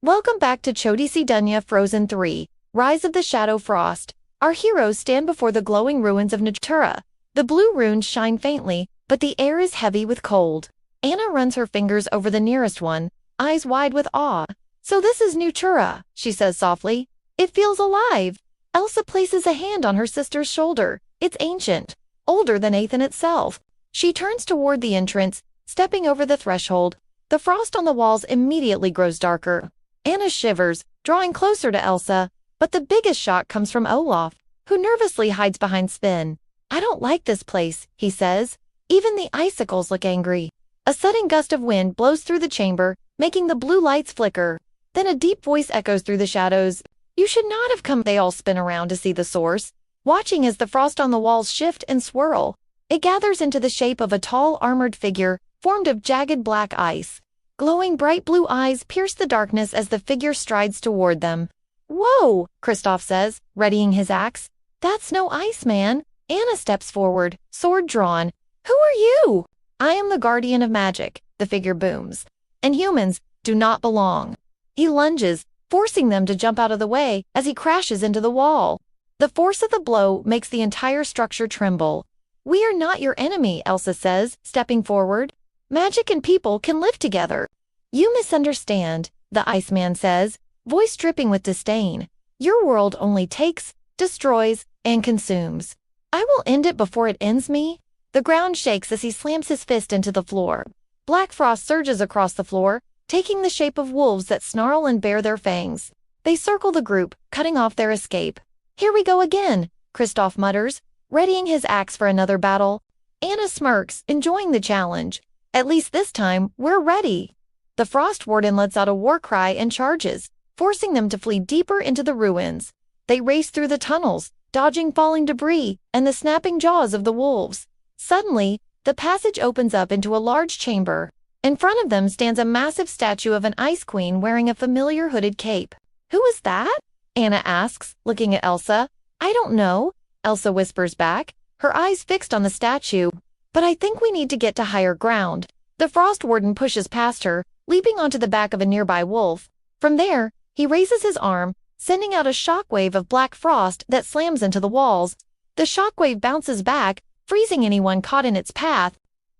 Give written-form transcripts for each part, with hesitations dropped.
Welcome back to Chodisi Dunya Frozen 3, Rise of the Shadow Frost. Our heroes stand before the glowing ruins of Nattura. The blue runes shine faintly, but the air is heavy with cold. Anna runs her fingers over the nearest one, eyes wide with awe. "So this is Nattura," she says softly. "It feels alive." Elsa places a hand on her sister's shoulder. It's ancient, older than Aethan itself. She turns toward the entrance, stepping over the threshold. The frost on the walls immediately grows darker. Anna shivers, drawing closer to Elsa, but the biggest shock comes from Olaf, who nervously hides behind Sven. "I don't like this place," he says. "Even the icicles look angry." A sudden gust of wind blows through the chamber, making the blue lights flicker. Then a deep voice echoes through the shadows. "You should not have come." They all spin around to see the source, watching as the frost on the walls shift and swirl. It gathers into the shape of a tall, armored figure, formed of jagged black ice. Glowing bright blue eyes pierce the darkness as the figure strides toward them. "Whoa," Kristoff says, readying his axe. "That's no ice man." Anna steps forward, sword drawn. "Who are you?" "I am the guardian of magic," the figure booms. "And humans do not belong." He lunges, forcing them to jump out of the way as he crashes into the wall. The force of the blow makes the entire structure tremble. "We are not your enemy," Elsa says, stepping forward. "Magic and people can live together." "You misunderstand," the Iceman says, voice dripping with disdain. "Your world only takes, destroys, and consumes. I will end it before it ends me." The ground shakes as he slams his fist into the floor. Black frost surges across the floor, taking the shape of wolves that snarl and bare their fangs. They circle the group, cutting off their escape. "Here we go again," Kristoff mutters, readying his axe for another battle. Anna smirks, enjoying the challenge. "At least this time, we're ready." The Frost Warden lets out a war cry and charges, forcing them to flee deeper into the ruins. They race through the tunnels, dodging falling debris and the snapping jaws of the wolves. Suddenly, the passage opens up into a large chamber. In front of them stands a massive statue of an ice queen wearing a familiar hooded cape. "Who is that?" Anna asks, looking at Elsa. "I don't know," Elsa whispers back, her eyes fixed on the statue. "But I think we need to get to higher ground." The Frost Warden pushes past her, leaping onto the back of a nearby wolf. From there, he raises his arm, sending out a shockwave of black frost that slams into the walls. The shockwave bounces back, freezing anyone caught in its path.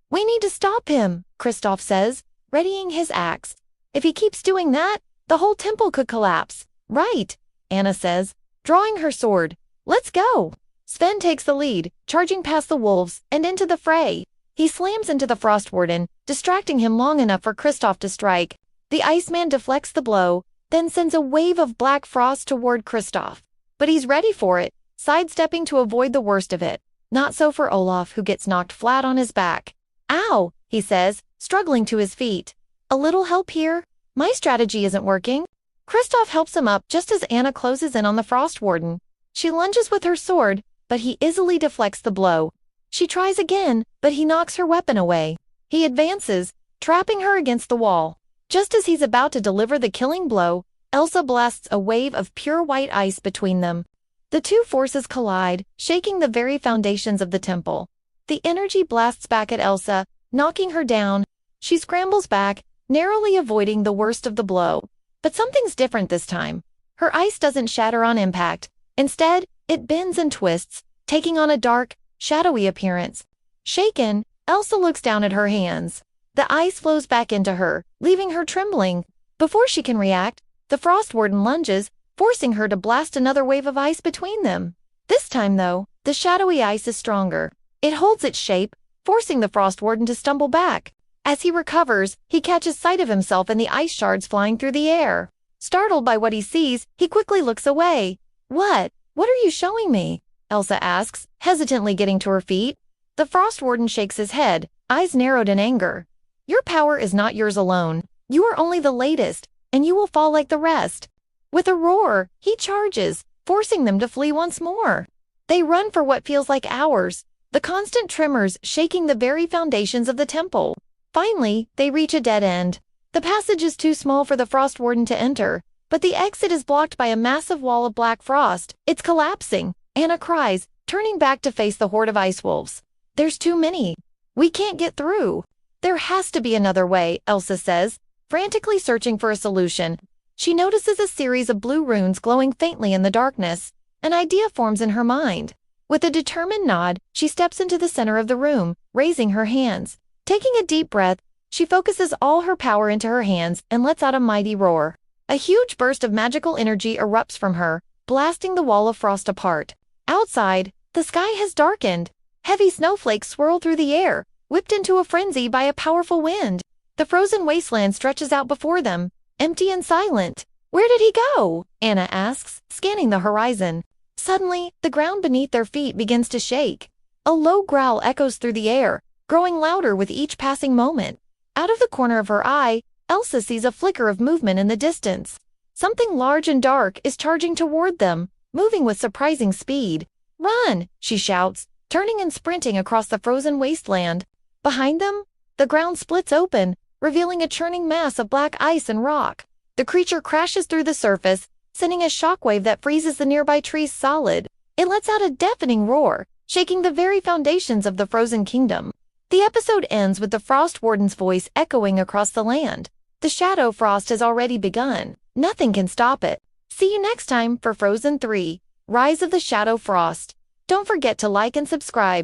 "We need to stop him," Kristoff says, readying his axe. "If he keeps doing that, the whole temple could collapse." "Right," Anna says, drawing her sword. "Let's go." Sven takes the lead, charging past the wolves and into the fray. He slams into the Frost Warden, distracting him long enough for Kristoff to strike. The Iceman deflects the blow, then sends a wave of black frost toward Kristoff. But he's ready for it, sidestepping to avoid the worst of it. Not so for Olaf, who gets knocked flat on his back. "Ow," he says, struggling to his feet. "A little help here? My strategy isn't working." Kristoff helps him up just as Anna closes in on the Frost Warden. She lunges with her sword, but he easily deflects the blow. She tries again, but he knocks her weapon away. He advances, trapping her against the wall. Just as he's about to deliver the killing blow, Elsa blasts a wave of pure white ice between them. The two forces collide, shaking the very foundations of the temple. The energy blasts back at Elsa, knocking her down. She scrambles back, narrowly avoiding the worst of the blow. But something's different this time. Her ice doesn't shatter on impact. Instead, it bends and twists, taking on a dark, shadowy appearance. Shaken, Elsa looks down at her hands. The ice flows back into her, leaving her trembling. Before she can react, the Frost Warden lunges, forcing her to blast another wave of ice between them. This time, though, the shadowy ice is stronger. It holds its shape, forcing the Frost Warden to stumble back. As he recovers, he catches sight of himself and the ice shards flying through the air. Startled by what he sees, he quickly looks away. "What? What are you showing me?" Elsa asks, hesitantly getting to her feet. The Frost Warden shakes his head, eyes narrowed in anger. "Your power is not yours alone. You are only the latest, and you will fall like the rest." With a roar, he charges, forcing them to flee once more. They run for what feels like hours, the constant tremors shaking the very foundations of the temple. Finally, they reach a dead end. The passage is too small for the Frost Warden to enter, but the exit is blocked by a massive wall of black frost. "It's collapsing," Anna cries, turning back to face the horde of ice wolves. "There's too many. We can't get through." "There has to be another way," Elsa says, frantically searching for a solution. She notices a series of blue runes glowing faintly in the darkness. An idea forms in her mind. With a determined nod, she steps into the center of the room, raising her hands. Taking a deep breath, she focuses all her power into her hands and lets out a mighty roar. A huge burst of magical energy erupts from her, blasting the wall of frost apart. Outside, the sky has darkened. Heavy snowflakes swirl through the air, whipped into a frenzy by a powerful wind. The frozen wasteland stretches out before them, empty and silent. "Where did he go?" Anna asks, scanning the horizon. Suddenly, the ground beneath their feet begins to shake. A low growl echoes through the air, growing louder with each passing moment. Out of the corner of her eye, Elsa sees a flicker of movement in the distance. Something large and dark is charging toward them, moving with surprising speed. "Run!" she shouts, turning and sprinting across the frozen wasteland. Behind them, the ground splits open, revealing a churning mass of black ice and rock. The creature crashes through the surface, sending a shockwave that freezes the nearby trees solid. It lets out a deafening roar, shaking the very foundations of the frozen kingdom. The episode ends with the Frost Warden's voice echoing across the land. The shadow frost has already begun. Nothing can stop it. See you next time for Frozen 3, Rise of the Shadow Frost. Don't forget to like and subscribe.